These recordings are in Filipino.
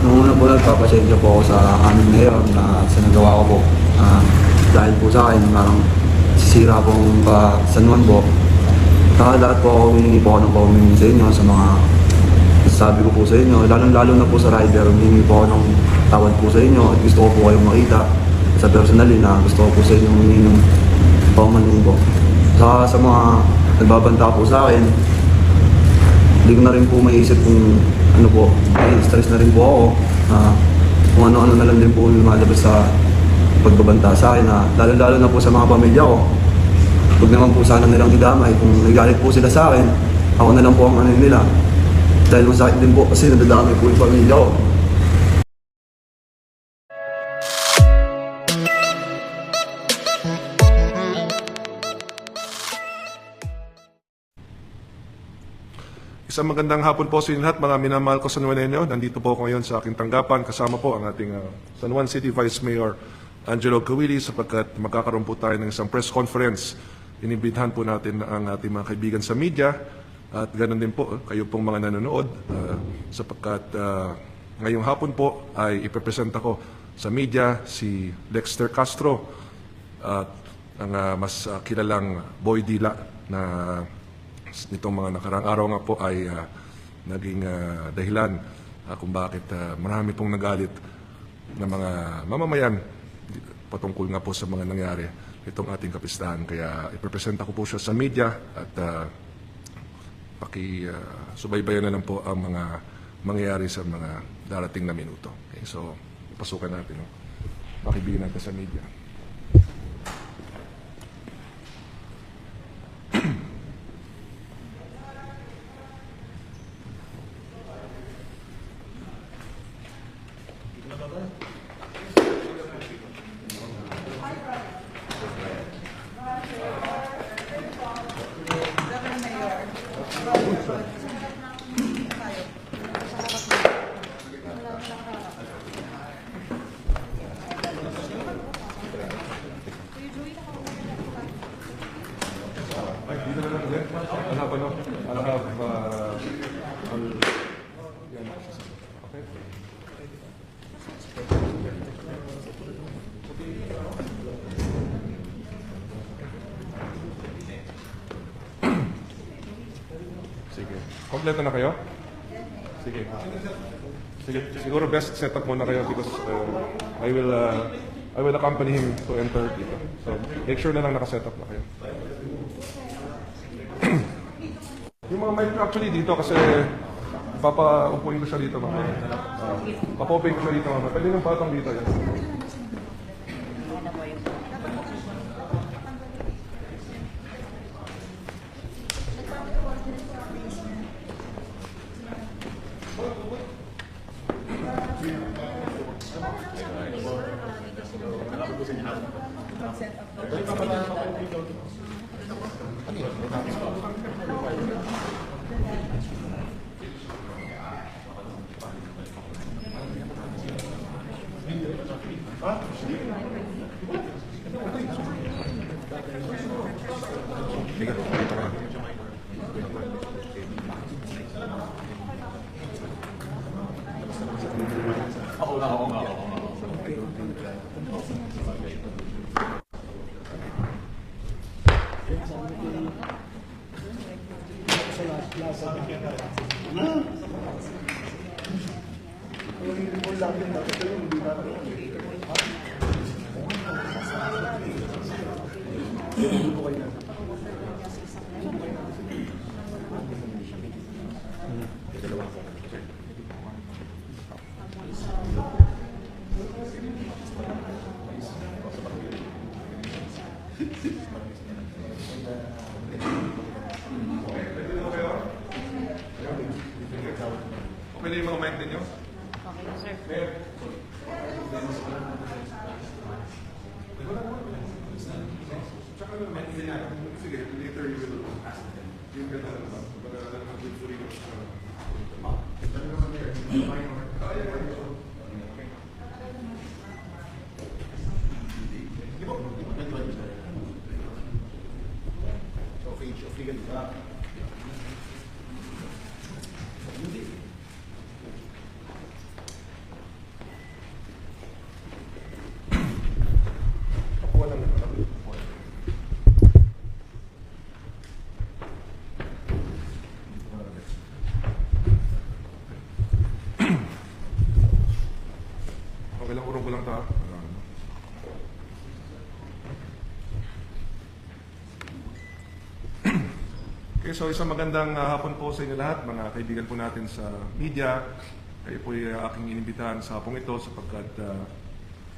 Nung una po nagpapasensya po ako sa amin ngayon na sa nagawa ko po. Dahil po sa akin, parang sisira po ang San Juan po. Lahat po ako humingi po ako ng paumingi sa inyo sa mga sabi ko po sa inyo. Lalo na po sa rider, humingi po ako ng tawad po sa inyo at gusto ko po kayong makita sa personally na gusto ko po sa inyo humingi ng paumanhin po. Sa mga nagbabanta po sa akin, hindi ko na rin po maiisip kung ano po, may stress na rin po ako. Kung ano-ano na lang din po lumalabas sa pagbabanta sa akin. Lalo na po sa mga pamilya ko. Huwag naman po sana nilang idamay. Kung nagalit po sila sa akin, ako na lang po ang ano nila. Dahil masakit din po kasi nadadamay po yung pamilya ko. Isang magandang hapon po sa inyo lahat, mga minamahal ko San Juanenyo. Nandito po ako ngayon sa aking tanggapan. Kasama po ang ating San Juan City Vice Mayor Angelo Kawili sapagkat magkakaroon po tayo ng isang press conference. Inibitahan po natin ang ating mga kaibigan sa media at ganoon din po kayo pong mga nanonood sapagkat ngayong hapon po ay ipepresenta ko sa media si Dexter Castro at ang mas kilalang Boy Dila na nitong mga nakarang araw nga po ay naging dahilan kung bakit marami pong nagalit na mga mamamayan patungkol nga po sa mga nangyari itong ating kapistahan. Kaya ipepresenta ko po siya sa media at subaybayan na lang po ang mga mangyayari sa mga darating na minuto. Okay, so, pasukan natin. Makibigyan natin sa media. Sige. Kompleto na kayo? Sige. Sige. Siguro best setup muna kayo because I will accompany him to enter dito. So, make sure na lang nakasetup na kayo. Yung mga mic actually dito kasi papaupuin ko siya dito mamaya. Papaupuin ko siya dito mamaya. Pwede nung patong dito yan. Okay na yung mga mic ninyo? Okay, sir. Sige, later you will ask them. Yung ganda naman. Kumbaga, good for you. ko lang ito. Okay, so isang magandang hapon po sa inyo lahat, mga kaibigan po natin sa media. Kayo po ay aking inimbitahan sa hapong ito sapagkat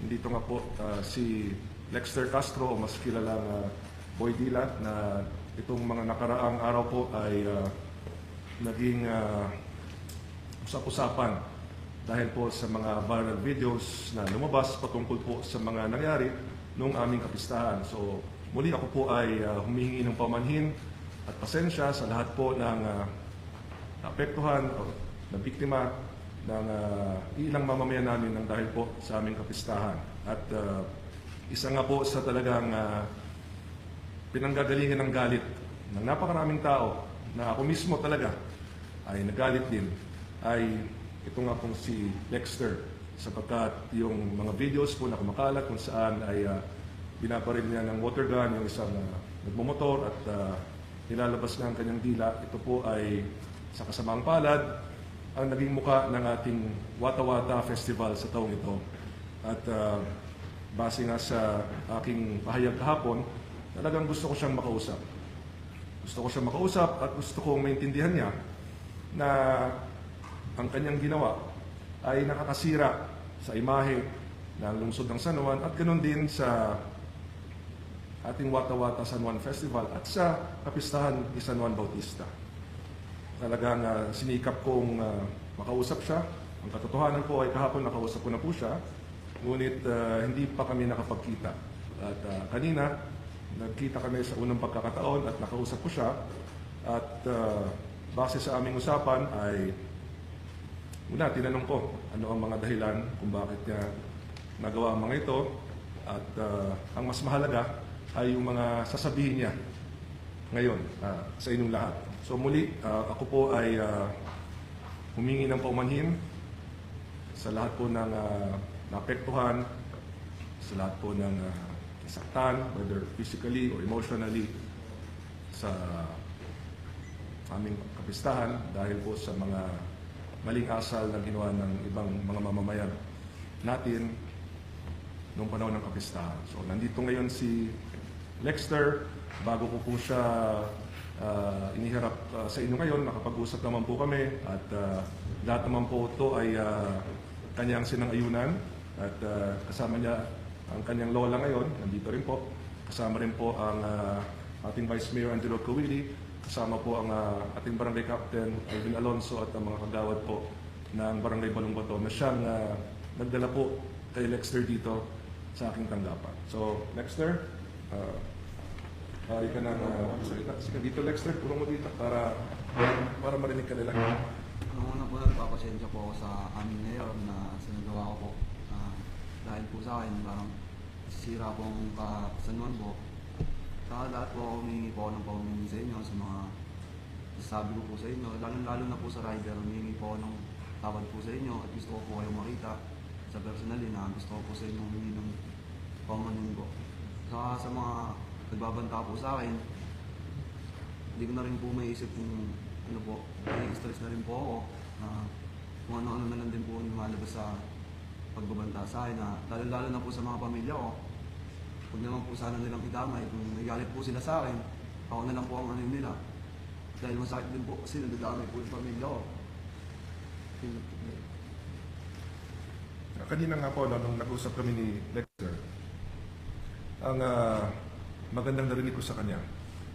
nandito nga po si Lexter Castro o mas kilalang Boy Dila na itong mga nakaraang araw po ay naging usap-usapan dahil po sa mga viral videos na lumabas patungkol po sa mga nangyari noong aming kapistahan. So muli ako po ay humihingi ng pamanhin at pasensya sa lahat po ng naapektuhan o na biktima ng ilang mamamayan namin ng dahil po sa aming kapistahan. At isa nga po sa talagang pinanggagalingan ng galit ng napakaraming tao na ako mismo talaga ay nagalit din ay ito nga pong si Lexter sapagkat yung mga videos po na kumakalat kung saan ay binabaril niya ng water gun yung isang nagmumotor at nilalabas na ang kanyang dila. Ito po ay sa kasamaang palad ang naging muka ng ating Wata Wata Festival sa taong ito. At base nga sa aking pahayag kahapon, talagang gusto ko siyang makausap. Gusto ko siyang makausap at gusto kong maintindihan niya na ang kanyang ginawa ay nakakasira sa imahe ng lungsod ng San Juan at ganoon din sa ating Wata Wata San Juan Festival at sa kapistahan ni San Juan Bautista. Talagang sinikap kong makausap siya. Ang katotohanan po ay kahapon nakausap ko na po siya, ngunit hindi pa kami nakapagkita. At kanina, nagkita kami sa unang pagkakataon at nakausap ko siya. At base sa aming usapan ay una, tinanong ko ano ang mga dahilan kung bakit niya nagawa ang mga ito. At ang mas mahalaga ay yung mga sasabihin niya ngayon sa inyong lahat. So muli, ako po ay humingi ng paumanhin sa lahat po ng naapektuhan, sa lahat po ng nasaktan, whether physically or emotionally, sa aming kapistahan dahil po sa mga maling asal na ginawa ng ibang mga mamamayan natin noong panahon ng kapistahan. So nandito ngayon si Lexter, bago ko po siya iniharap sa inyo ngayon, nakapag-usap naman po kami at lahat naman po ito ay kanyang sinang-ayunan at kasama niya ang kanyang lola ngayon, nandito rin po. Kasama rin po ang ating Vice Mayor Angelo Kawili, kasama po ang ating Barangay Captain Alvin Alonso at ang mga kagawad po ng Barangay Balongbato na siyang nagdala po kay Lexter dito sa aking tanggapan. So, Lexter, hari ka ng salita. Sige dito, Lexter, pulong mo dito para marinig ka nila. Ang una po nagpapasensya po ako sa aming mayor na sinagawa ko po. Dahil po sa akin, parang sira po ang San Juan po. Saka lahat po ako humingi po ng paumingi sa inyo sa mga sabi ko po sa inyo. Lalo na po sa rider, humingi po ako ng tawad po sa inyo at gusto ko po kayong makita sa personally na gusto ko po sa inyo humingi ng paumanhin ko. Saka sa mga nagbabanta po sa akin, hindi ko na rin po maiisip kung ano po, stress na rin po ako na kung ano-ano na lang din po lumalabas sa pagbabanta sa akin na lalo na po sa mga pamilya ko. Huwag naman po sana nilang itamay. Kung nagalit po sila sa akin, ako na lang po ang ano nila. Dahil masakit din po kasi nadadamay po yung pamilya ko. Kanina nga po, nung nag-usap kami ni Lexter, ang magandang narinig ko sa kanya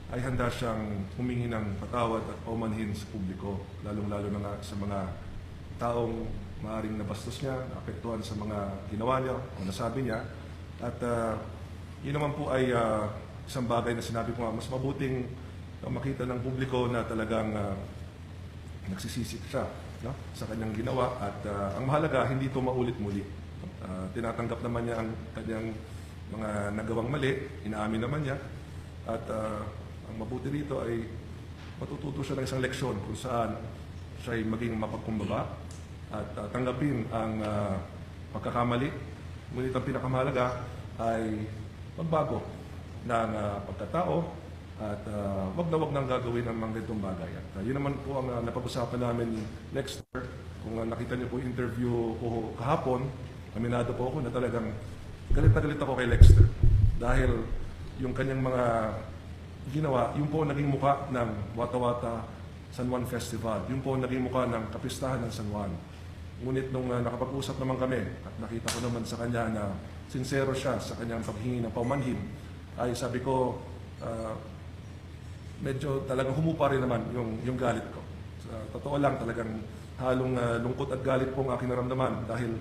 ay handa siyang humingi ng patawad at paumanhin sa publiko, lalong-lalo na nga sa mga taong maaaring nabastos niya, naapektuhan sa mga ginawa niya o nasabi niya. At yun naman po ay isang bagay na sinabi ko nga, mas mabuting makita ng publiko na talagang nagsisisi siya sa kanyang ginawa. At ang mahalaga, hindi ito maulit muli. Tinatanggap naman niya ang kanyang mga nagawang mali, inaamin naman niya. At ang mabuti rito ay matututo siya ng isang leksyon kung saan siya ay maging mapagkumbaba at tanggapin ang pagkakamali. Ngunit ang pinakamahalaga ay magbago ng pagkatao at wag nang gagawin ang mga ganitong bagay. At yun naman po ang napag-usapan namin ni Lexter. Kung nakita niyo po yung interview ko kahapon, Aminado po ako na talagang galit na galit ako kay Lexter. Dahil yung kanyang mga ginawa, yung po naging muka ng Wata-Wata San Juan Festival. Yung po naging muka ng kapistahan ng San Juan. Ngunit nung nakapag-usap naman kami at nakita ko naman sa kanya na sincero siya sa kanyang paghingi ng paumanhin, ay sabi ko, medyo talagang humupa rin naman yung galit ko. Sa totoo lang, talagang halong lungkot at galit po ang aking naramdaman dahil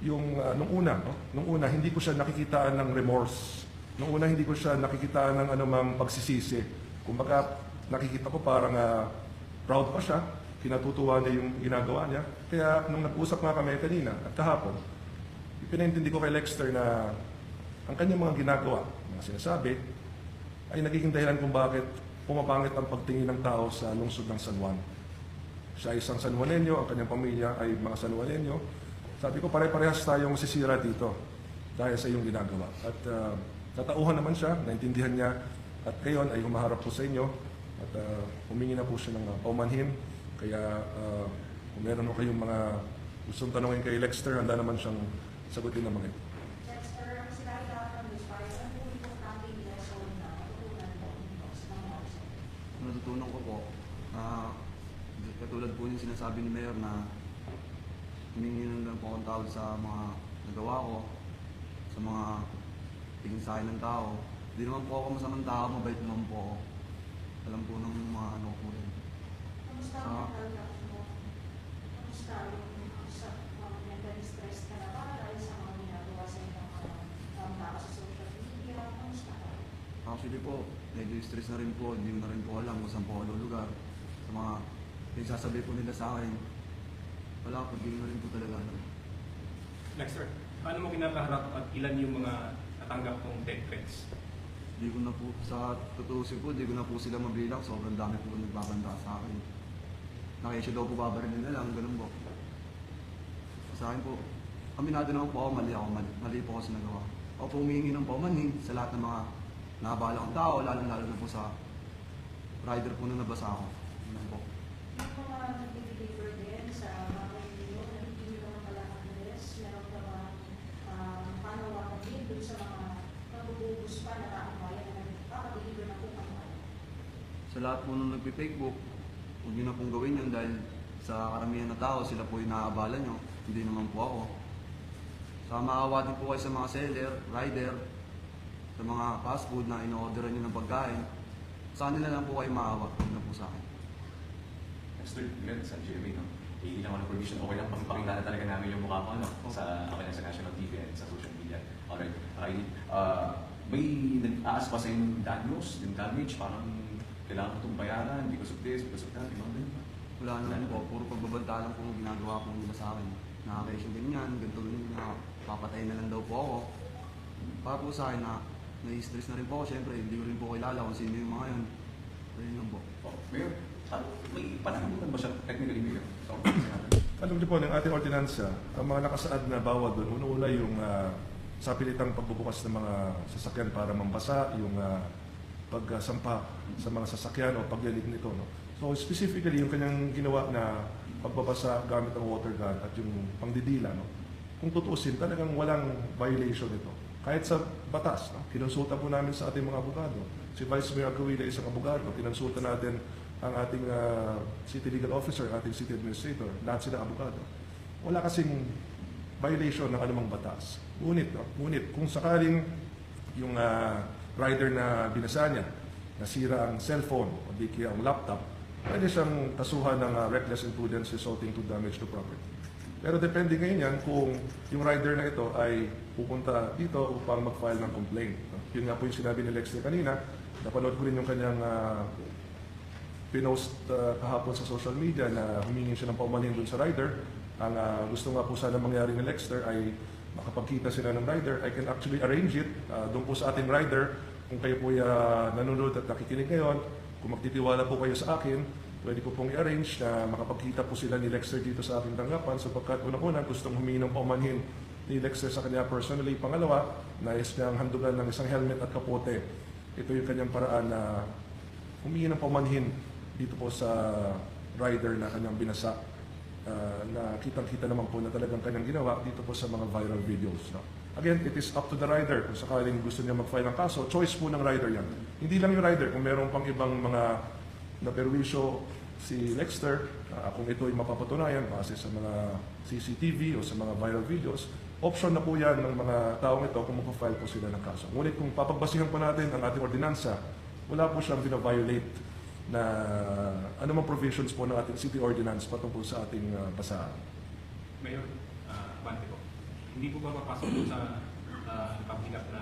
nung una, hindi ko siya nakikitaan ng remorse. Nung una, hindi ko siya nakikitaan ng anumang pagsisisi. Kumbaga, nakikita ko parang proud pa siya, kinatutuwa niya yung ginagawa niya. Kaya nung nag-usap nga kami kanina at kahapon, ipinaintindi ko kay Lexter na ang kanyang mga ginagawa, mga sinasabi, ay nagiging dahilan kung bakit pumapangit ang pagtingin ng tao sa lungsod ng San Juan. Siya ay isang San Juanenyo, ang kanyang pamilya ay mga San Juanenyo. Sabi ko, pare-parehas tayong masisira dito dahil sa iyong ginagawa. At natauhan naman siya, naintindihan niya, at ngayon ay humaharap po sa inyo at humingi na po siya ng paumanhin. Kaya kung meron mo kayong mga gustong tanongin kay Lexter, handa naman siyang sagutin ng mga ito. Lexter, sinabi ka from this part, ano po yung ating lesson na natutunan po sa mga oras? Natutunan ko po, katulad po yung sinasabi ni Mayor na humingi lang po akong tawad sa mga nagawa ko, sa mga tingin sa akin ng tao. Hindi naman po ako masamang tao, mabait naman po ako. Alam po ng mga ano ko rin. Kamusta ang mental health mo? Kamusta yung sa mental stress ka na ba dahil sa mga ginagawa sa inyong tao sa social media? Kamusta ka? Actually po, medyo stress na rin po, hindi na rin po alam kung saan po ako lulugar. Sa mga pinagsasabi po nila sa akin, wala po, hindi na rin po talaga alam. Lexter, paano mo kinakaharap at ilan yung mga natanggap kong death threats? Hindi ko na po, sa tutusin po, hindi ko na po sila mabilang. Sobrang dami po nagbabanda sa akin. Nakisya daw po babarilin na lang, ganun po. Sa akin po, aminado naman po ako, mali po ako sa nagawa. Ako po humihingi ng paumanhin sa lahat ng mga nakabala kong tao, lalo na po sa rider po na nabasa ako. Ganun po. Yung mga nag-deliver din sa mga video, nag-deliver naman pala ng address, meron ka ba panawagan din dun sa mga nagububus pa na taong bayan na nagpapag-deliver na kung ano. Sa lahat po nung nagpi-fakebook, huwag nyo na pong gawin yun dahil sa karamihan na tao, sila po yung naaabala nyo, hindi naman po ako. Sa maawa din po kayo sa mga seller, rider, sa mga fast food na ino-orderan nyo ng pagkain, sa kanila lang po kayo maawa, huwag na po sa akin. Lexter, yun, sa GMA, no? Hindi naman ng permission, okay lang, pakinggan na talaga namin yung mukha ko, no? Sa national TV and sa social media. Alright, Riley, may nag-aas pa sa yung damage, parang kailangan ko itong bayaran, because of this, because of that, you know, Wala naman po, puro pagbabanta lang po ang ginagawa po nila sa akin. Nakakasya ganyan, ganito ganyan, papatay na lang daw po ako. Para po sa akin na nai-stress na rin po ako, syempre hindi ko rin po kilala kung sino yung mga yun. Ayun lang po. Oh, Mayor, may panahalitan ba siya technically, Mayor? So, Alam niyo po, ng ating ordinansa, ang mga nakasaad na bawal doon, una-una yung sa pilitang pagbubukas ng mga sasakyan para mambasa, yung pagsampa sa mga sasakyan o pagyanig nito. No? So specifically, yung kanyang ginawa na pagbabasa gamit ang water gun at yung pangdidila, no? Kung tutuusin, talagang walang violation nito. Kahit sa batas, no? Kinonsulta po namin sa ating mga abogado. Si Vice Mayor Aguila isang abogado, kinonsulta natin ang ating city legal officer, ating city administrator, lahat sila abogado. Wala kasing violation ng anumang batas. Ngunit kung sakaling yung rider na binasa niya, nasira ang cellphone o di kaya ang laptop, pwede siyang kasuhan ng reckless imprudence resulting to damage to property. Pero depende ngayon yan kung yung rider na ito ay pupunta dito upang mag-file ng complaint. Yun nga po yung sinabi ni Lexter kanina. Napanood ko rin yung kanyang pinost kahapon sa social media na humingi siya ng paumanhin dun sa rider. Ang gusto nga po sana mangyari ni Lexter ay makapagkita sila ng rider. I can actually arrange it doon po sa ating rider. Kung kayo po nanonood at nakikinig ngayon, kung magtitiwala po kayo sa akin, pwede ko pong i-arrange na makapagkita po sila ni Lexter dito sa ating tanggapan sapagkat unang-una gustong humingi ng paumanhin ni Lexter sa kanya personally. Pangalawa, nais niyang handugan ng isang helmet at kapote. Ito yung kanyang paraan na humingi ng paumanhin dito po sa rider na kanyang binasa. na kitang-kita naman po na talagang kanyang ginawa dito po sa mga viral videos. No? Again, it is up to the rider kung sakaling gusto niya mag-file ng kaso. Choice po ng rider yan. Hindi lang yung rider, kung meron pang ibang mga naperwisyo si Lexter, kung ito ay mapapatunayan base sa mga CCTV o sa mga viral videos, option na po yan ng mga taong ito kung mag-file po sila ng kaso. Ngunit kung papagbasihan po natin ang ating ordinansa, wala po siyang bina-violate na anumang provisions po ng ating city ordinance patungkol sa ating basahan. Mayor, Bante po. Hindi po ba mapasok po sa paghinap na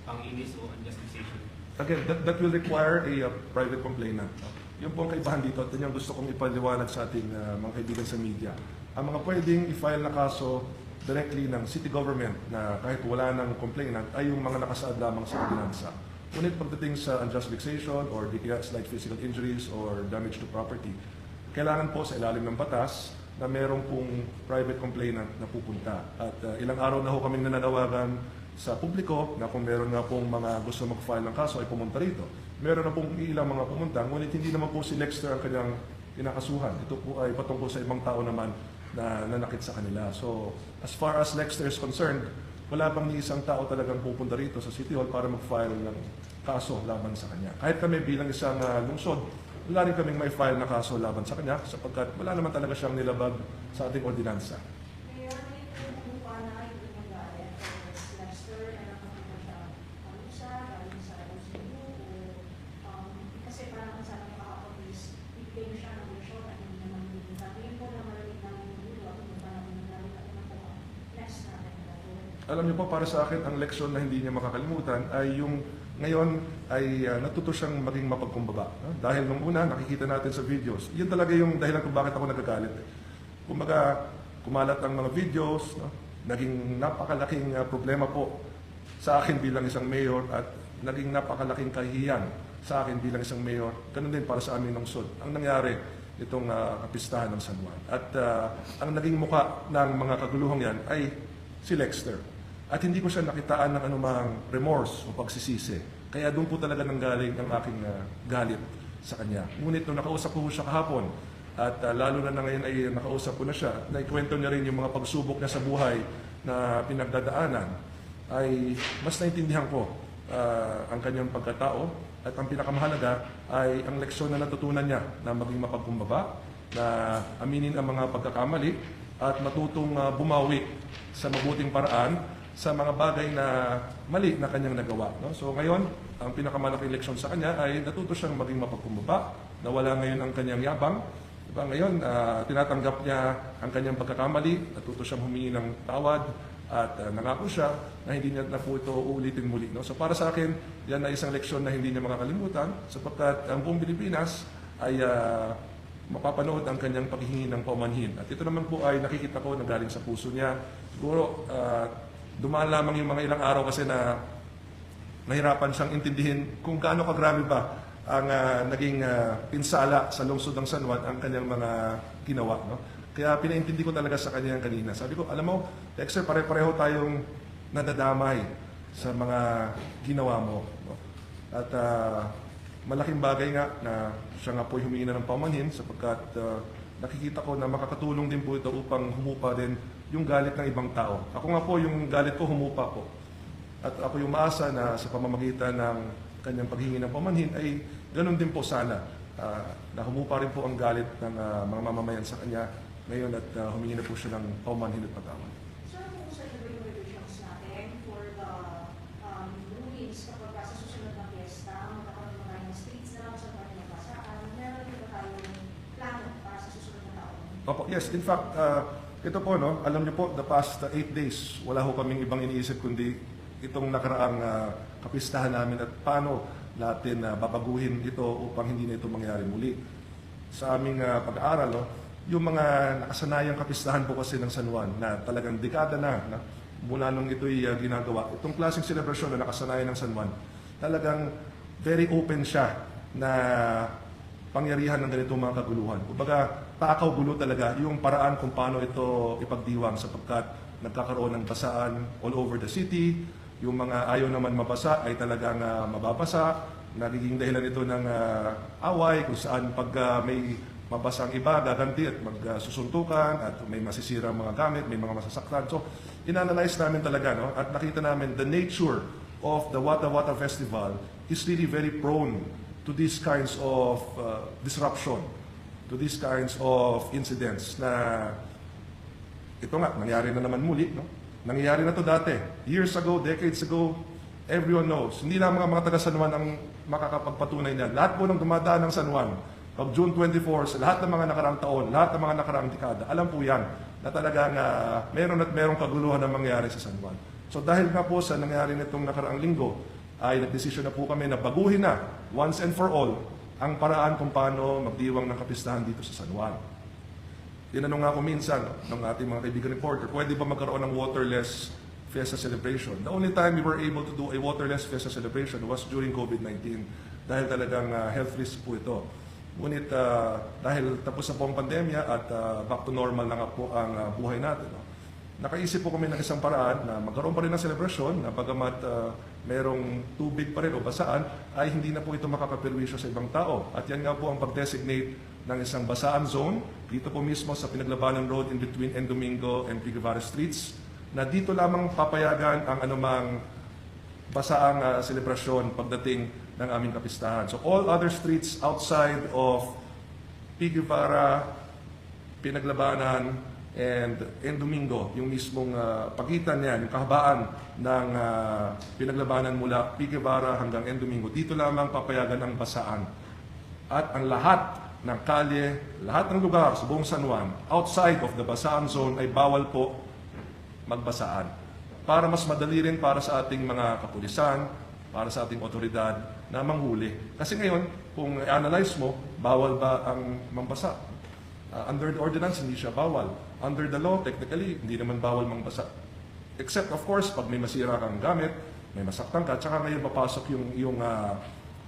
pang-inis o unjustification? Again, that will require a private complainant. Yung po ang kaibahan dito at yung gusto kong ipaliwanag sa ating mga kaibigan sa media. Ang mga pwedeng i-file na kaso directly ng city government na kahit wala ng complainant ay yung mga nakasaad lamang sa ordinansa. Ngunit pagdating sa unjust vexation or di kaya slight physical injuries or damage to property, kailangan po sa ilalim ng batas na merong pong private complainant na pupunta. At ilang araw na ho kaming nananawagan sa publiko na kung meron nga pong mga gusto mag-file ng kaso ay pumunta rito. Meron na pong ilang mga pumunta, ngunit hindi naman po si Lexter ang kanyang kinakasuhan. Ito po ay patungkol sa ibang tao naman na nanakit sa kanila. So, as far as Lexter is concerned, wala bang ni isang tao talagang pupunta rito sa City Hall para mag-file ng kaso laban sa kanya. Kahit kami bilang isang lungsod, wala rin kaming may file na kaso laban sa kanya sapagkat wala naman talaga siyang nilabag sa ating ordinansa. Mayor, may kumuha na yung pinag-aaral sa Lester na nakapita siya kalusa, galing sa OCU, o kasi parang sa akin makakapag-is, ibigay siya ng leksyon at hindi naman hindi. Ngayon po na malamig namin yung dulo at hindi pa namin nagamit at ano po ang next natin na gagawin. Alam niyo po, para sa akin, ang leksyon na hindi niya makakalimutan ay yung ngayon ay natuto siyang maging mapagkumbaba. No? Dahil nung una, nakikita natin sa videos, yun talaga yung dahilan kung bakit ako nagagalit. Kumbaga, kumalat ang mga videos, no? Naging napakalaking problema po sa akin bilang isang mayor at naging napakalaking kahihiyan sa akin bilang isang mayor. Ganun din para sa aming lungsod. Ang nangyari itong kapistahan ng San Juan. At ang naging muka ng mga kaguluhang yan ay si Lexter. At hindi ko siya nakitaan ng anumang remorse o pagsisisi. Kaya doon po talaga nanggaling ang aking galit sa kanya. Ngunit nung nakausap ko siya kahapon, at lalo na ngayon ay nakausap ko na siya, naikwento niya rin yung mga pagsubok niya sa buhay na pinagdadaanan, ay mas naintindihan ko ang kanyang pagkatao. At ang pinakamahalaga ay ang leksyon na natutunan niya na maging mapagkumbaba, na aminin ang mga pagkakamali at matutong bumawi sa mabuting paraan sa mga bagay na mali na kanyang nagawa. No? So ngayon, ang pinakamalaking leksyon sa kanya ay natuto siyang maging mapagkumbaba, nawala ngayon ang kanyang yabang. Diba? Ngayon, tinatanggap niya ang kanyang pagkakamali, natuto siyang humingi ng tawad, at nangako siya na hindi niya na po ito uulitin muli. No? So para sa akin, yan ay isang leksyon na hindi niya makakalimutan sapagkat ang buong Pilipinas ay mapapanood ang kanyang paghihingi ng paumanhin. At ito naman po ay nakikita ko na galing sa puso niya. Siguro, dumaan lamang yung mga ilang araw kasi na nahirapan siyang intindihin kung gaano kagrabe ba ang naging pinsala sa lungsod ng San Juan ang kanyang mga ginawa. No? Kaya pinaintindi ko talaga sa kanya kanina. Sabi ko, alam mo, Lexter, pare-pareho tayong nadadamay sa mga ginawa mo. No? At malaking bagay nga na siya nga po humingi na ng paumanhin sapagkat nakikita ko na makakatulong din po ito upang humupa din yung galit ng ibang tao. Ako nga po, yung galit ko humupa po. At ako yung maasa na sa pamamagitan ng kanyang paghingi ng paumanhin ay ganun din po sana. Na humupa rin po ang galit ng mga mamamayan sa kanya ngayon at humingi na po siya ng paumanhin at patawad. Sir, kung sa yung revisions natin for the rulings kapag sa susunod na fiesta, magkakaroon na tayo ng streets na lang sa mga nabasaan, meron din ba tayong plano para sa susunod na taon? Opo, yes, in fact, ito po, no, alam niyo po, the past 8 days, wala ho kaming ibang iniisip kundi itong nakaraang kapistahan namin at paano natin babaguhin ito upang hindi na ito mangyari muli. Sa aming pag-aaral, no, yung mga nakasanayang kapistahan po kasi ng San Juan na talagang dekada na mula nung ito'y ginagawa. Itong klaseng selebrasyon na nakasanayan ng San Juan, talagang very open siya na pangyarihan ng ganitong mga kaguluhan. Kumbaga, takaw gulo talaga yung paraan kung paano ito ipagdiwang sapagkat nagkakaroon ng basaan all over the city. Yung mga ayaw naman mabasa ay talagang mababasa. Nagiging dahilan ito ng away kung saan pag may mabasa ang iba, gaganti at magsusuntukan at may masisira mga gamit, may mga masasaktan. So, inanalyze namin talaga, no? At nakita namin the nature of the Wata Wata Festival is really very prone to these kinds of disruption, to these kinds of incidents na ito nga, nangyari na naman muli, no? Nangyari na to dati. Years ago, decades ago, everyone knows. Hindi lang mga taga San Juan ang makakapagpatunay niyan. Lahat po ng dumadaan ng San Juan, pag June 24, sa lahat ng mga nakaraang taon, lahat ng mga nakaraang dekada, alam po yan na talagang merong kaguluhan na mangyari sa San Juan. So dahil nga po sa nangyari nitong nakaraang linggo, ay nagdesisyon na po kami na baguhin na, once and for all, ang paraan kung paano magdiwang ng kapistahan dito sa San Juan. Tinanong nga ako minsan ng ating mga kaibigan reporter, pwede ba magkaroon ng waterless Fiesta celebration? The only time we were able to do a waterless Fiesta celebration was during COVID-19 dahil talagang health risk po ito. Ngunit dahil tapos na po ang pandemya at back to normal na nga po ang buhay natin, no? Nakaisip po kami ng isang paraan na magkaroon pa rin ng selebrasyon na bagamat merong tubig pa rin o basaan, ay hindi na po ito makakapirwisyo sa ibang tao. At yan nga po ang pag-designate ng isang basaan zone dito po mismo sa Pinaglabanan Road in between N. Domingo and P. Guevara Streets, na dito lamang papayagan ang anumang basaang selebrasyon pagdating ng aming kapistahan. So all other streets outside of P. Guevara, Pinaglabanan, and Domingo, yung mismong pagitan niyan, yung kahabaan ng Pinaglabanan mula P. Guevara hanggang N. Domingo, dito lamang papayagan ang basaan. At ang lahat ng kalye, lahat ng lugar sa buong San Juan, outside of the basaan zone, ay bawal po magbasaan. Para mas madali rin para sa ating mga kapulisan, para sa ating otoridad na manghuli. Kasi ngayon, kung i-analyze mo, bawal ba ang mambasa? Under the ordinance, hindi siya bawal. Under the law, technically, hindi naman bawal mangbasa. Except, of course, pag may masira kang gamit, may masaktan ka, tsaka ngayon papasok yung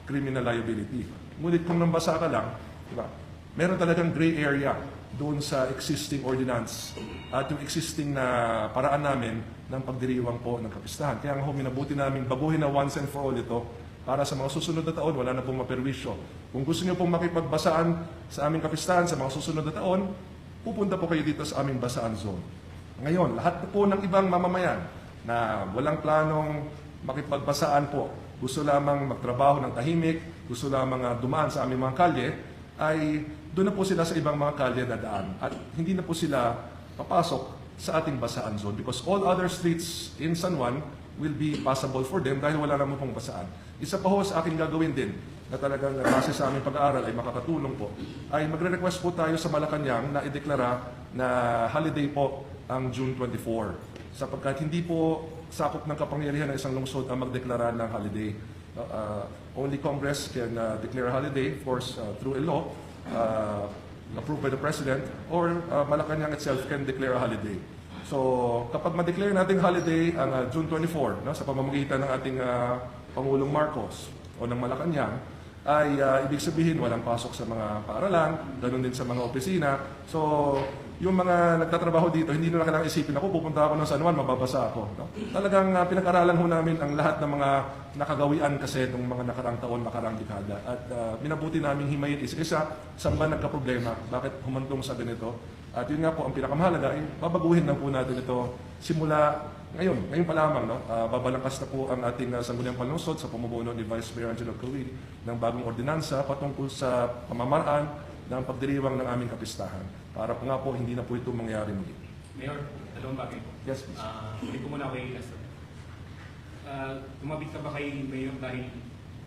criminal liability. Ngunit kung nambasa ka lang, diba, meron talagang gray area doon sa existing ordinance at yung existing na paraan namin ng pagdiriwang po ng kapistahan. Kaya nga minabuti namin baguhin na once and for all ito para sa mga susunod na taon, wala na pong maperwisyo. Kung gusto niyo pong makipagbasaan sa aming kapistahan sa mga susunod na taon, pupunta po kayo dito sa aming basaan zone. Ngayon, lahat po ng ibang mamamayan na walang planong makipagbasaan po, gusto lamang magtrabaho ng tahimik, gusto lamang dumaan sa aming mga kalye, ay doon na po sila sa ibang mga kalye na daan. At hindi na po sila papasok sa ating basaan zone because all other streets in San Juan will be passable for them dahil wala naman pong basaan. Isa pa ho sa aking gagawin din na talagang base sa aming pag-aaral ay makakatulong po, ay magre-request po tayo sa Malacanang na ideklara na holiday po ang June 24. Sapagkat hindi po sakop ng kapangyarihan ng isang lungsod ang magdeklara ng holiday. Only Congress can declare a holiday, of course, through a law approved by the President, or Malacanang itself can declare a holiday. So, kapag ma-declare natin holiday ang June 24, no, sa pamamagitan ng ating Pangulong Marcos o ng Malacanang, ay ibig sabihin walang pasok sa mga paaralan, ganun din sa mga opisina. So, yung mga nagtatrabaho dito, hindi na kailangan isipin ako, pupunta ako ng San Juan, mababasa ako. No? Talagang pinag-aralan ho namin ang lahat ng mga nakagawian kasi ng mga nakaraang taon, nakaraang dekada. At minabuti namin himayin isa-isa, saan ba nagka-problema, bakit humantong sa ganito. At yun nga po, ang pinakamahalaga, ay babaguhin lang po natin ito simula ngayon pa lamang. No? Babalangkas na po ang ating Sangguniang Panlungsod sa pamumuno ni Vice Mayor Angelo Kawili ng bagong ordinansa patungkol sa pamamaraan ng pagdiriwang ng aming kapistahan. Para po nga po, hindi na po ito mangyari muli. Mayor, dalawang bagay po. Yes, please. Hindi ko muna kay Lester. Tumabit ka ba kay Mayor dahil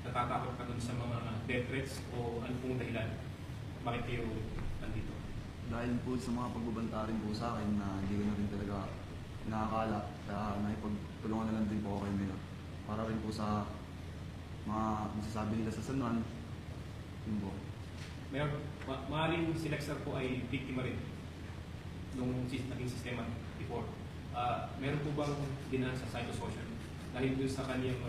natatakot ka dun sa mga death threats o ano pong dahilan? Bakit kayo nandito? Dahil po sa mga pagbabanta rin po sa akin na hindi ko na rin talaga nakakala, kaya nakipagtulungan na lang din po ako kay Mayor. Para rin po sa mga masasabi nila sa San Juan, yun po. Mayor, maaaring si Lester po ay biktima rin nung naging sistema before. Meron po bang dinaan sa psychosocial dahil dun sa kaniyang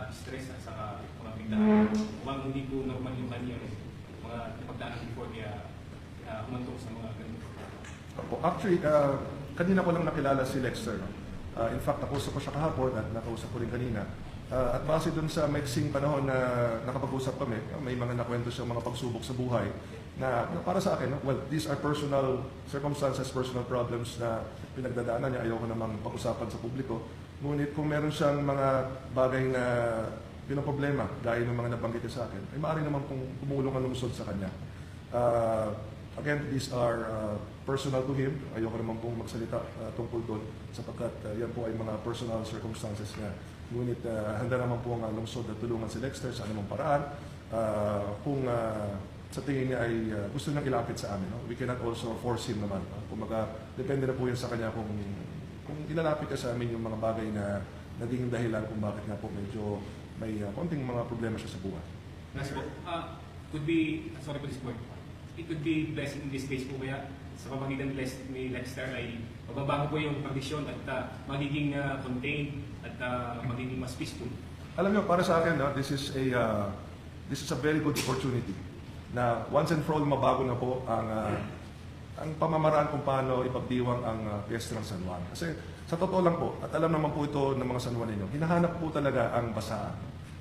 stress at sa mga biglaan? Mukhang hindi po normal yung kaniyang mga napagdaanan before kaya humantong sa mga ganito. Actually, kanina ko lang nakilala si Lester. No? In fact, nakausap ko siya kahapon at nakausap ko rin kanina. At base dun sa maiksing panahon na nakapag-usap kami, may mga nakwento siyang mga pagsubok sa buhay na para sa akin, well, these are personal circumstances, personal problems na pinagdadaanan niya. Ayoko namang pag-usapan sa publiko. Ngunit kung meron siyang mga bagay na pinoproblema, gaya ng mga nabanggit niya sa akin, ay maaari naman kung tumulong ang lungsod sa kanya. Again, these are personal to him. Ayoko naman pong magsalita tungkol doon sapagkat yan po ay mga personal circumstances niya. Ngunit handa naman po ang lungsod na tulungan si Lexter sa anumang paraan. Kung sa tingin niya ay gusto niyang ilapit sa amin, no? We cannot also force him naman. Kumaga, depende na po yan sa kanya kung ilalapit ka sa amin yung mga bagay na naging dahilan kung bakit nga po medyo may konting mga problema siya sa buhay. Last po, could be, sorry for this word, it could be blessing in this case po kaya sa pamagitan ni Lexter ay mababago po yung kondisyon at magiging contained at magiging mas peaceful. Alam niyo, para sa akin, this is a very good opportunity na once and for all mabago na po ang pamamaraan kung paano ipagdiwang ang Fiesta ng San Juan. Kasi sa totoo lang po, at alam naman po ito ng mga San Juanino, hinahanap po talaga ang basaan.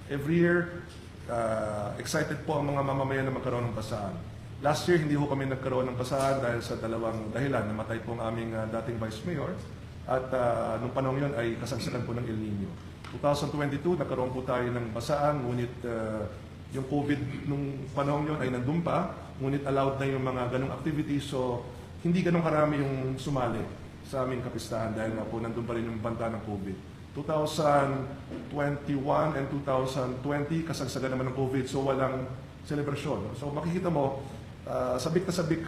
Every year, excited po ang mga mamamayan na magkaroon ng basaan. Last year, hindi ho kami nagkaroon ng basaan dahil sa dalawang dahilan. Namatay po ang aming dating Vice Mayor at nung panahon yun ay kasagsagan po ng El Nino. 2022, nagkaroon po tayo ng basaan, ngunit yung COVID nung panahon yun ay nandun pa, ngunit allowed na yung mga ganong activities, so hindi ganong karami yung sumali sa aming kapistahan dahil nga po nandun pa rin yung banta ng COVID. 2021 and 2020, kasagsagan naman ng COVID, so walang selebrasyon. So makikita mo, sabik na sabik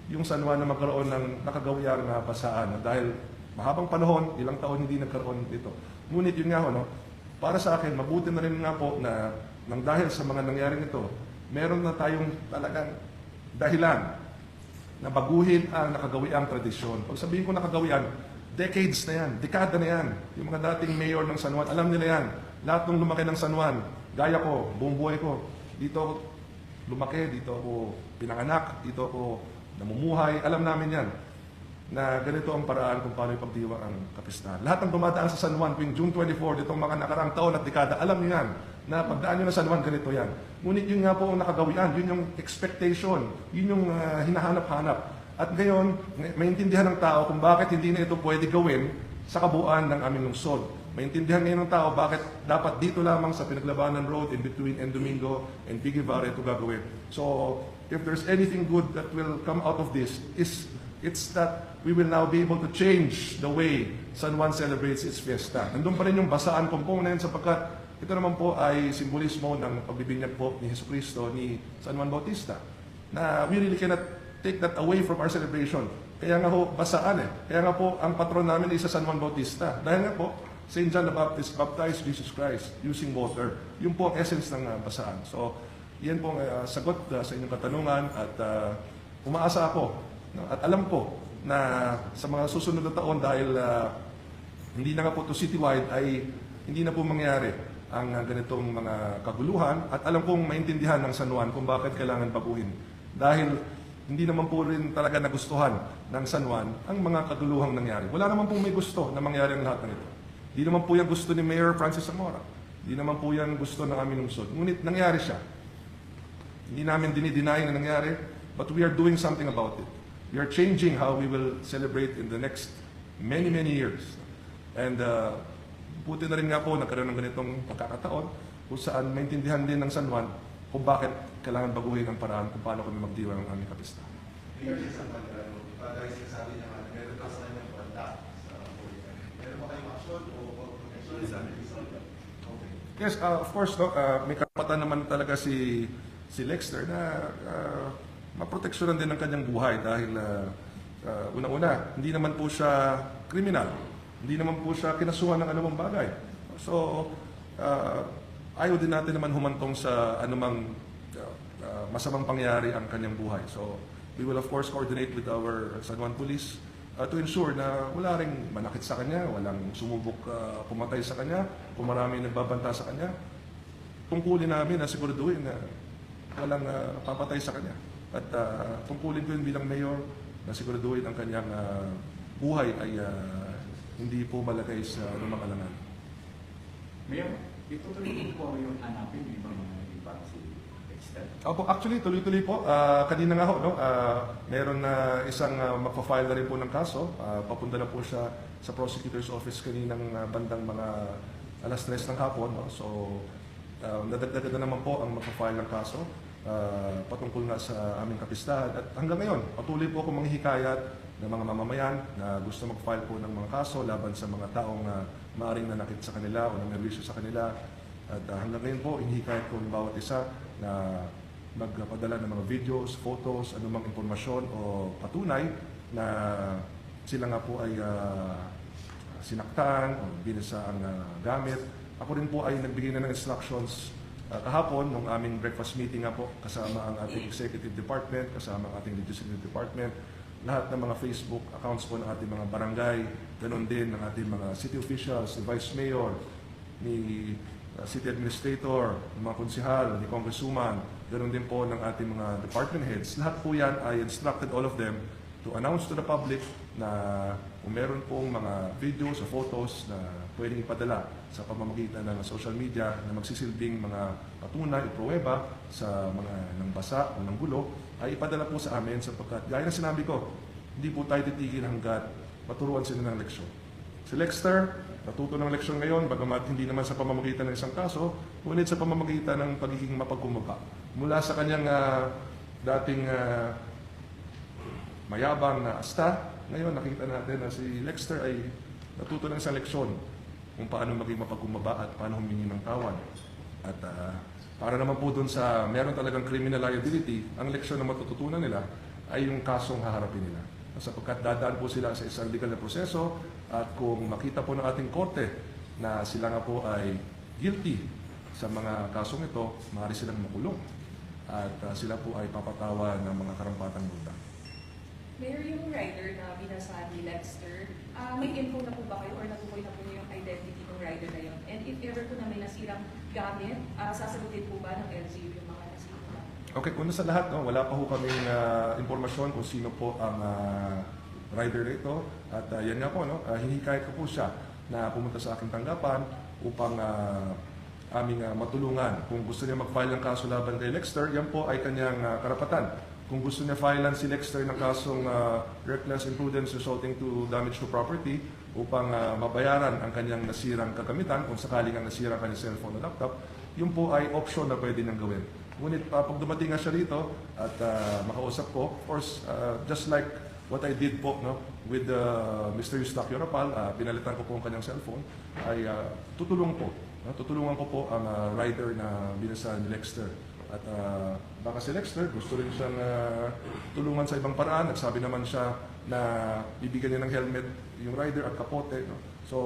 yung San Juan na magkaroon ng nakagawiang basaan dahil mahabang panahon, ilang taon hindi nagkaroon dito. Ngunit yun nga ho, no, para sa akin, mabuti na rin nga po na nang dahil sa mga nangyaring ito, meron na tayong talagang dahilan na baguhin ang nakagawiang tradisyon. Pag sabihin ko nakagawian, decades na yan, dekada na yan. Yung mga dating mayor ng San Juan, alam nila yan. Lahat ng lumaki ng San Juan, gaya ko, buong buhay ko, dito ako lumaki, dito ako pinanganak, dito ako namumuhay, alam namin yan na ganito ang paraan kung paano ipagdiwang ang kapistahan. Lahat ng dumadaan sa San Juan tuwing June 24, ditong mga nakaraang taon at dekada, alam niyo yan na pagdaan nyo na San Juan, ganito yan. Ngunit yun nga po ang nakagawian, yun yung expectation, yun yung hinahanap-hanap. At ngayon, maintindihan ng tao kung bakit hindi na ito pwede gawin sa kabuuan ng aming lungsod. Maintindihan ngayon ng tao bakit dapat dito lamang sa Pinaglabanan Road in between N. Domingo and Pigivare ito gagawin. So, if there's anything good that will come out of this, it's that we will now be able to change the way San Juan celebrates its fiesta. Nandun pa rin yung basaan component sapagkat ito naman po ay simbolismo ng pagbibinyag po ni Jesucristo ni San Juan Bautista na we really cannot take that away from our celebration. Kaya nga po, basaan Kaya nga po, ang patron namin ay sa San Juan Bautista. Dahil nga po, St. John the Baptist baptized Jesus Christ using water. Yun po ang essence ng basaan. So, yan po ang sagot sa inyong katanungan at umaasa ako at alam ko na sa mga susunod na taon dahil hindi na nga po to citywide ay hindi na po mangyari ang ganitong mga kaguluhan at alam kong maintindihan ng San Juan kung bakit kailangan baguhin. Dahil hindi naman po rin talaga nagustuhan ng San Juan ang mga kaguluhang nangyari. Wala naman pong may gusto na mangyari ang lahat ng ito. Hindi naman po yan gusto ni Mayor Francis Zamora. Hindi naman po yan gusto ng aming lungsod. Ngunit nangyari siya. Hindi namin dinideny na nangyari, but we are doing something about it. We are changing how we will celebrate in the next many, many years. And buti na rin nga po nagkaroon ng ganitong pagkakataon kung saan maintindihan din ng San Juan kung bakit kailangan baguhin ang paraan kung paano kami magdiwang ng aming kapistahan. Mayor, sa guys, sabi niya nga, meron ka sa kanyang banda sa politika. Meron ba kayong action o protection? Okay. Yes, of course, no, may karapatan naman talaga si Lexter na maproteksyonan din ang kanyang buhay dahil una-una, hindi naman po siya kriminal. Hindi naman po siya kinasuhan ng anumang bagay. So, ayaw din natin naman humantong sa anumang masamang pangyari ang kanyang buhay. So, we will of course coordinate with our San Juan Police to ensure na wala ring manakit sa kanya, walang sumubok pumatay sa kanya, kung marami nagbabanta sa kanya. Tungkulin namin na siguraduhin na walang papatay sa kanya. At tungkulin ko yun bilang mayor na siguraduhin ang kanyang buhay ay hindi po malagay sa anumang alangan. Mayor, Itutuloy po yung hanapin yung ibang mga iba si Dexter. Opo, actually, tuloy-tuloy po. Kanina nga ho, no? Meron na isang magpa-file na rin po ng kaso. Papunta na po siya sa prosecutor's office kaninang bandang mga alas 3 ng hapon. No? So, nadagdagan na naman po ang magpa-file ng kaso patungkol nga sa aming kapistahan. At hanggang ngayon, patuloy po ako manghihikayat ng mga mamamayan na gusto mag-file po ng mga kaso laban sa mga taong maaaring nanakit sa kanila o namerwisyo sa kanila. At hanggang ngayon po, hinihikayat ko ng bawat isa na magpadala ng mga videos, photos, anumang impormasyon o patunay na sila nga po ay sinaktan o binasa ang gamit. Ako rin po ay nagbigay na ng instructions kahapon nung aming breakfast meeting nga po kasama ang ating executive department, kasama ang ating legislative department, lahat ng mga Facebook accounts po ng ating mga barangay, ganoon din ng ating mga city officials, ni Vice Mayor, ni City Administrator, ng mga konsihal, ni Congresswoman, ganoon din po ng ating mga department heads. Lahat po yan, I instructed all of them to announce to the public na kung meron pong mga videos o photos na pwedeng ipadala sa pamamagitan ng social media na magsisilbing mga patunay o pruweba sa mga nangbasa o ng gulo, ay ipadala po sa amin sapagkat gaya ng sinabi ko, hindi po tayo titigil hanggat maturuan sila ng leksyon. Si Lexter, natuto ng leksyon ngayon, bagamat hindi naman sa pamamagitan ng isang kaso, ngunit sa pamamagitan ng pagiging mapagkumbaba. Mula sa kanyang dating mayabang na asta, ngayon nakita natin na si Lexter ay natuto ng isang leksyon kung paano maging mapagkumbaba at paano humingi ng tawad. At para naman po dun sa meron talagang criminal liability, ang leksyon na matututunan nila ay yung kasong haharapin nila. Sapagkat dadaan po sila sa isang legal na proseso at kung makita po ng ating korte na sila nga po ay guilty sa mga kasong ito, maaari silang makulong at sila po ay papatawa ng mga karampatang multa. Mayor, yung rider na binasa ni Lexter, may info na po ba kayo or natukoy na po niyo yung identity ng rider na yun? And if ever po na may nasirang gamit, sasagutin po ba ng LGU yung mga nasira? Okay, una sa lahat, no, wala pa ho kaming impormasyon kung sino po ang rider nito. At yan nga po, no, hinihikayat ko po siya na pumunta sa aking tanggapan upang aming matulungan. Kung gusto niya mag-file ng kaso laban kay Lexter, yan po ay kanyang karapatan. Kung gusto niya filean si Lexter ng kasong reckless imprudence resulting to damage to property upang mabayaran ang kanyang nasirang kagamitan, kung sakaling ang nasirang kanyang cellphone o laptop, yun po ay option na pwede niyang gawin. Ngunit pag dumating nga siya rito at makausap ko, of course, just like what I did po with Mr. Eustaquio Rapal, pinalitan ko po ang kanyang cellphone, ay tutulungan ko po ang rider na binasa ni Lexter. At baka si Lexter, gusto rin siyang tulungan sa ibang paraan. Nagsabi naman siya na bibigyan niya ng helmet yung rider at kapote. No? So,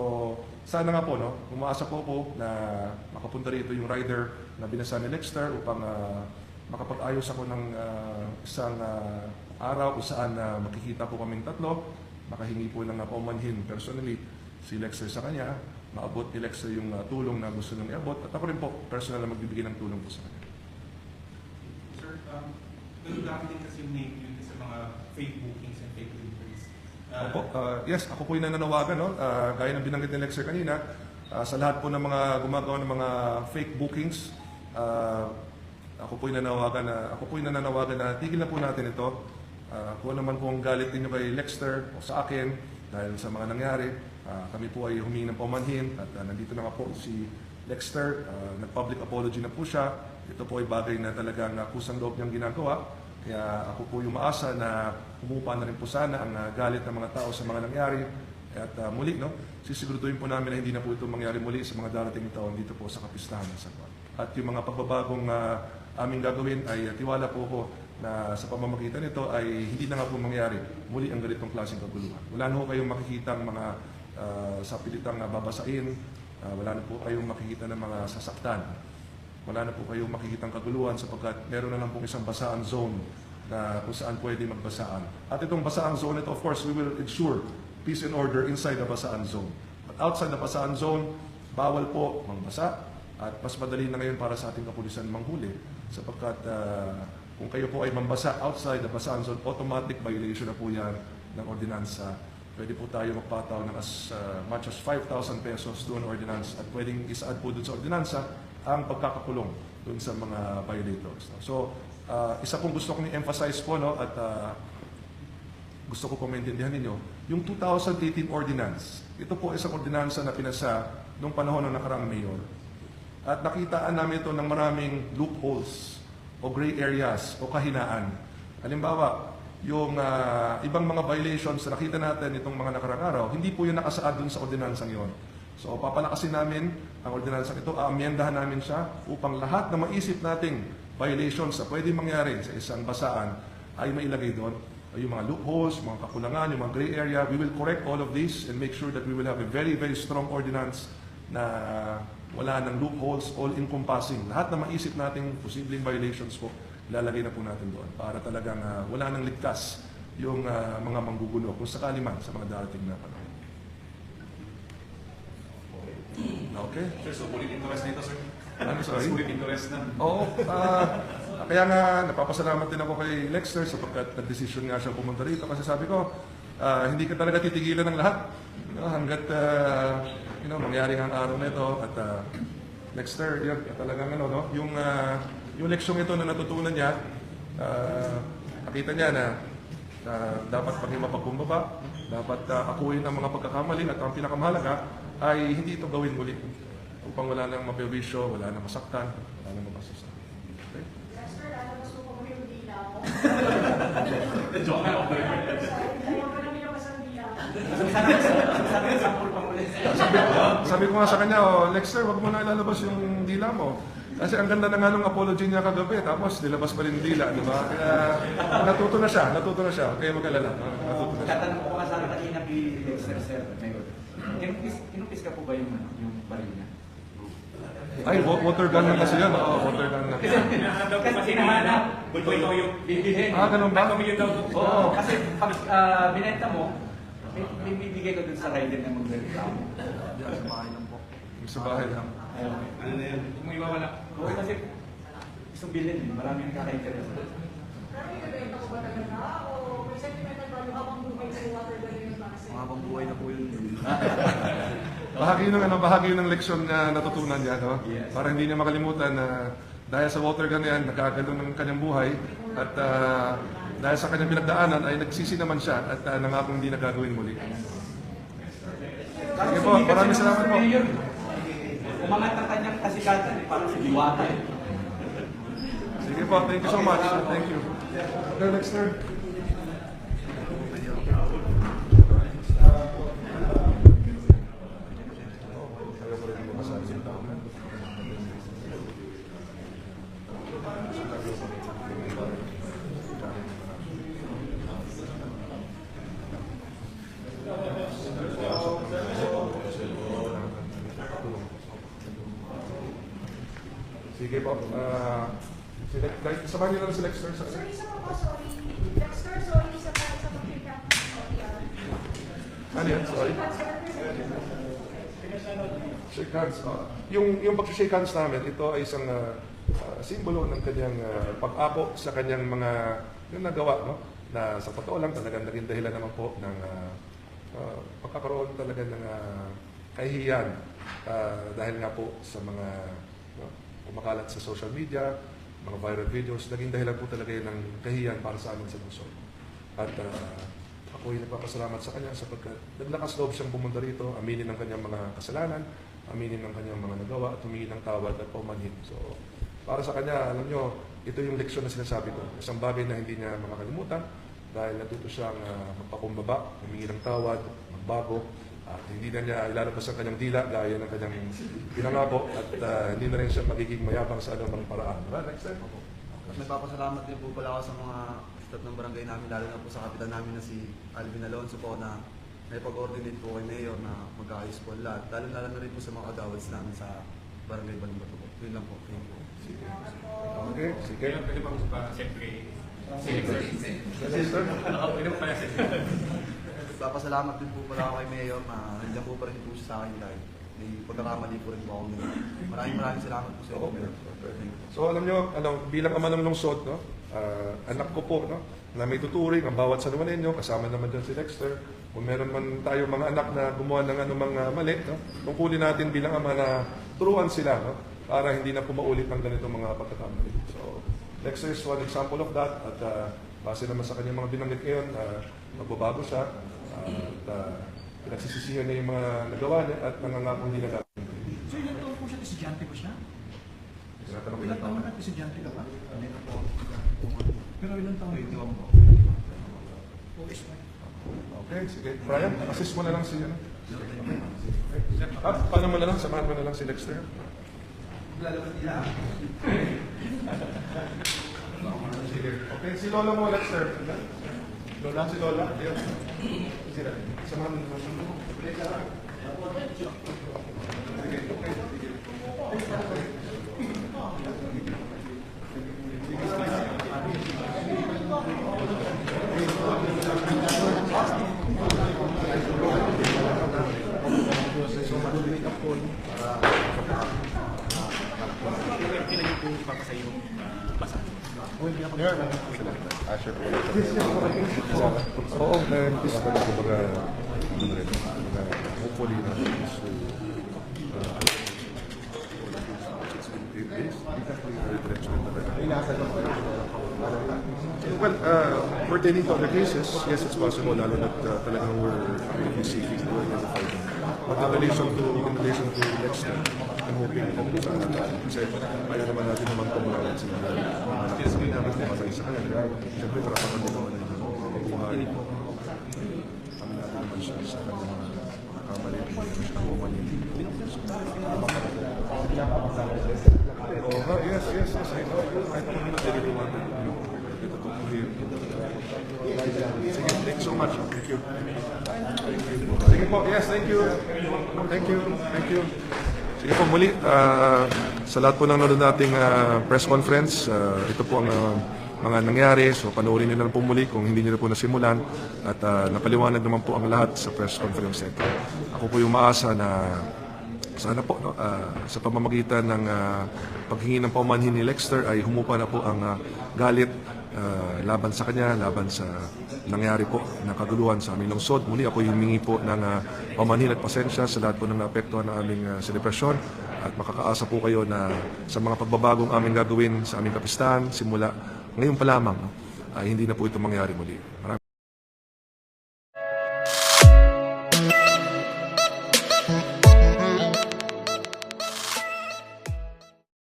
sana nga po, no? Umaasa po ako na makapunta rito yung rider na binasa ni Lexter upang makapag-ayos ako ng isang araw kung saan makikita po kaming tatlo. Makahingi po ng paumanhin personally si Lexter sa kanya. Maabot ni Lexter yung tulong na gusto niyang iabot. At ako rin po, personal na magbibigay ng tulong po sa kanya. Nagdami din kasi yung name yun sa mga fake bookings and fake deliveries. Opo, yes, ako po yung nananawagan, no? Gaya ng binanggit ni Lexer kanina, sa lahat po ng mga gumagawa ng mga fake bookings, ako po yung nananawagan na tigil na po natin ito. Kung ano man po ang galit ninyo kay Lexter o sa akin dahil sa mga nangyari, kami po ay humingi ng paumanhin at nandito na nga po si Lexter, nag-public apology na po siya. Ito po ay bagay na talagang kusang loob niyang ginagawa. Kaya ako po yung maasa na humupa na rin po sana ang galit ng mga tao sa mga nangyari. At muli, no, sisiguraduhin po namin na hindi na po ito mangyari muli sa mga darating taon dito po sa kapistahan ng Sagwan. At yung mga pagbabagong aming gagawin ay tiwala po ko na sa pamamagitan nito ay hindi na nga po mangyari muli ang ganitong klaseng kaguluhan. Wala na po kayong makikita ng mga sapilitang babasain, wala na po kayong makikita ng mga sasaktan. Wala na po kayong makikitang kaguluhan sapagkat meron na lang pong isang basaan zone na kung saan pwede magbasaan. At itong basaan zone ito, of course, we will ensure peace and order inside the basaan zone. But outside the basaan zone, bawal po mangbasa at mas madali na ngayon para sa ating kapulisan manghuli sapagkat kung kayo po ay mambasa outside the basaan zone, automatic violation na po yan ng ordinansa pwede po tayo magpataw ng as much as 5,000 pesos doon ordinance at pwedeng isaad po doon sa ordinansa ang pagkakakulong doon sa mga violators. No? So, isa pong gusto kong i-emphasize po, no, at gusto ko po maintindihan ninyo, yung 2018 ordinance, ito po isang ordinansa na pinasa noong panahon ng nakaraang mayor. At nakitaan namin ito ng maraming loopholes o gray areas o kahinaan. Halimbawa, yung ibang mga violations na nakita natin itong mga nakaraang araw, hindi po yun nakasaad dun sa ordinansang yon. So, papalakasin namin ang ordinansang ito, aamyendahan namin siya upang lahat na maisip nating violations na pwede mangyari sa isang basaan ay mailagay doon. Yung mga loopholes, mga kakulangan, yung mga gray area, we will correct all of this and make sure that we will have a very, very strong ordinance na wala ng loopholes, all-encompassing. Lahat na maisip nating posibleng violations po, ilalagay na po natin doon para talagang wala nang ligtas yung mga manggugulo kung sakali man sa mga darating na panahon. Okay? Sir, so ulit interest na ito, sir? Ano, sorry? Ulit interest na. Oo. Kaya nga, napapasalamat din ako kay Lexter sapagkat nag-decision nga siya pumunta rito kasi sabi ko, hindi ka talaga titigilan ng lahat. Hanggat mangyari ang araw na ito at Lexter, yun, talagang yung leksyong ito na natutunan niya, nakita niya na dapat maging mapagkumbaba, dapat akuin ang mga pagkakamali at ang pinakamahalaga ay hindi ito gawin muli upang wala nang mapiwisyo, wala nang masaktan, wala nang mapasusan. Okay? Lester, lalabas mo kami yung dila mo. Joke lang ako. Ayaw ko namin yung masang dila. Sabi ko nga sa kanya, Lexter, wag mo na ilalabas yung dila mo. Kasi ang ganda na nga nung apology niya kagabi, tapos nilabas pa rin yung dila, di ba? Kaya natuto na siya. Kaya mag-alala. Natuto na siya. Tatanong ko nga sana kanina kay Lexter, sir. Kinumpis ka po ba yung baril niya? Ay, water gun na kasi yan. Oo, water gun na. Daw po kasi nahanap, bulto ito yung Bibilhin. Ganun ba? Kami yun daw. Oo, kasi pag binenta mo, may bibigay ko dun sa rider na magreklamo. Diyan sa bahay lang po. Sa bahay lang. Ano na yun? Kung iwawala. Oo, kasi isang bilhin eh. Marami ang kaka-interest. Pero ibebenta ko ba talaga? O may sentimental value habang buhay sa water gun yung kasi? Mga pambuhay na po yun. Bahagi ng leksyon na natutunan niya, no? Yes. Para hindi niya makalimutan na dahil sa water gun na yan, nagkagalo ng kanyang buhay at dahil sa kanyang pinagdaanan ay nagsisi naman siya at nangakong hindi na gagawin muli. Sige po, maraming salamat po. Umangat ang kanyang kasikatan eh, parang si Diwata eh. Sige po, thank you so much. Thank you. Okay, Lexter. Sige po. Samahan niyo lang si Lexter. Sorry, isa pa po, sorry. Dexter, sorry, isa pa pag-recap. Ano yan? Sorry. Shake hands. Yung pag-shake hands namin, ito ay isang simbolo ng kanyang pag-apo sa kanyang mga yung nagawa, no? Na sa totoo lang talagang naging dahilan naman po ng pagkakaroon talaga ng kahihiyan dahil nga po sa mga kumakalat sa social media, mga viral videos, naging dahilan po talaga yun ng kahihiyan para sa amin sa Luzon. At ako ay nagpapasalamat sa kanya sapagkat naglakas loob siyang pumunta rito, aminin ang kanyang mga kasalanan, aminin ang kanyang mga nagawa at humingi ng tawad at paumanhin. So, para sa kanya, alam nyo, ito yung leksyon na sinasabi ko. Isang bagay na hindi niya makakalimutan dahil natuto siyang magpakumbaba, humingi ng tawad, magbago, at hindi na niya ilalabas ang kanyang dila gaya ng kanyang pinangako at hindi na rin siya magiging mayabang sa anumang paraan. Next time. At nagpapasalamat din po pala ako sa mga staff ng barangay namin, lalo na po sa kapitan namin na si Alvin Alonso po na may pag-coordinate po kay Mayor na magkaayos po lahat. Lalo na rin po sa mga agawads namin sa barangay Balumbato po. Yun lang po. Thank you. Okay, sige. Kaya pwede ba pa siyempre Sister? Pwede ba pala siyempre? Papasalamat din po pala ako kay Mayor na nandiyan po pa rin po siya sa akin dahil may pagkakamali po rin po ako ngayon. Maraming salamat po sa inyo. Okay. So alam nyo, bilang ama ng lungsod, no? Anak ko po, no? Na may tuturing ang bawat San Juanenyo, kasama naman dyan si Dexter, Kung meron man tayo mga anak na gumawa ng anumang mali, no? Tungkulin natin bilang ama na turuan sila, no? Para hindi na po maulit ng ganitong mga pagkakamali. So, Lexter is one example of that at base naman sa kanyang mga binanggit ngayon, magbabago siya at pinagsisisihan niya yung mga nagawa niya at nangangako hindi na gagawin. So ilan taon po siya? Estudyante ko siya? Tinatanong ko Ilan lang. taon na estudyante ka ba? Pero ilan taon? 21 po. Okay, sige. Brian, assist mo na lang si ano. Paano mo na lang, samahan mo na lang si Lexter. Sige. Okay, si Lola mo, Lexter. Lola, si Lola. Ayun. Sige, samahan mo na lang. Sige, okay. Oo, na-impis ka na kumbaga, hopefully na well, pertaining to other cases, yes, it's possible, lalo na talagang we're busy to identify them. But in relation to Lexter, I'm hoping kung saan natin. Kasi ayaw naman natin naman tumulungan sila. Hindi namin pumatay sa kanila. Siyempre, karapatan din naman na buhay. Kami natin naman siya sa kanyang kamali. Siya umali. Oh, yes. I know. I really wanted to talk to him. Sige, thank you so much. Thank you. Sige po, yes, thank you. Thank you. Sige po, muli, sa lahat po ng nanonood nating press conference, ito po ang mga nangyari. So, panoorin nyo na lang po muli kung hindi nyo na po nasimulan. At napaliwanag naman po ang lahat sa press conference nito. Ako po yung maasa na sana po, no, sa pamamagitan ng paghingi ng paumanhin ni Lexter ay humupa na po ang galit laban sa kanya, laban sa nangyari po na kaguluhan sa aming lungsod. Muli ako humingi po ng paumanhin at pasensya sa lahat po ng naapektuhan ng aming selebrasyon at makakaasa po kayo na sa mga pagbabagong aming gagawin sa aming kapistahan simula ngayon pa lamang, no, ay hindi na po ito mangyari muli. Maraming